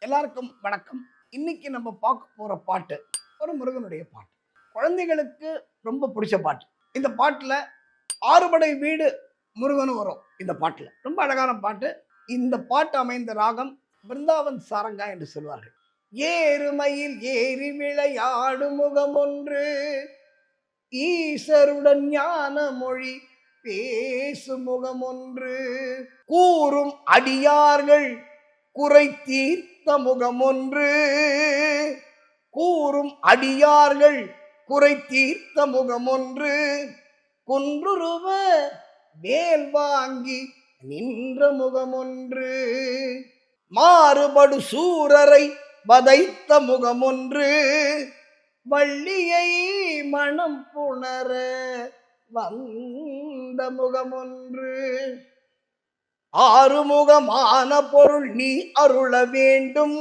எல்லாருக்கும் வணக்கம். இன்னைக்கு நம்ம பார்க்க போற பாட்டு ஒரு முருகனுடைய பாட்டு. குழந்தைகளுக்கு ரொம்ப பிடிச்ச பாட்டு. இந்த பாட்டுல ஆறுபடை வீடு முருகனும் வரும். இந்த பாட்டுல ரொம்ப அழகான பாட்டு. இந்த பாட்டு அமைந்த ராகம் பிருந்தாவன் சாரங்கா என்று சொல்வார்கள். ஏறுமையில் ஏறி விளையாடும் முகம் ஒன்று, ஈசருடன் ஞான மொழி பேசும் முகம் ஒன்று, கூறும் அடியார்கள் குறை தீர்த்த முகம் ஒன்று, கூறும் அடியார்கள் குறை தீர்த்த முகம் ஒன்று, குன்றுருவ வேல் வாங்கி நின்ற முகம் ஒன்று, மாறுபடு சூரரை வதைத்த முகம் ஒன்று, வள்ளியை மனம் புணர வந்த முகம் ஒன்று, ஆறுமுகமான பொருள் நீ அருள வேண்டும்,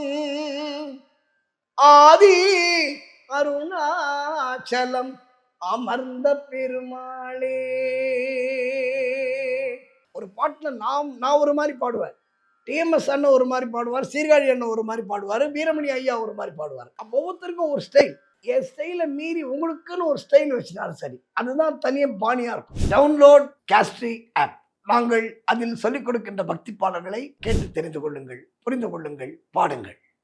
ஆதி அருணாச்சலம் அமர்ந்த பெருமாளே. ஒரு பாட்டுல நான் ஒரு மாதிரி பாடுவேன், டிஎம்எஸ் அண்ணன் ஒரு மாதிரி பாடுவார், சீர்காழி அண்ணன் ஒரு மாதிரி பாடுவார், வீரமணி ஐயா ஒரு மாதிரி பாடுவார். அப்போ ஒவ்வொருத்தருக்கும் ஒரு ஸ்டைல். என் ஸ்டைலை மீறி உங்களுக்குன்னு ஒரு ஸ்டைல் வச்சுட்டாலும் சரி, அதுதான் தனியாக பாணியா இருக்கும். டவுன்லோட் கேஸ்ட்ரி ஆப். நாங்கள் அதில் சொல்லிக் கொடுக்கின்ற பக்தி பாடல்களை கேட்டு தெரிந்து கொள்ளுங்கள், புரிந்து கொள்ளுங்கள், பாடுங்கள்.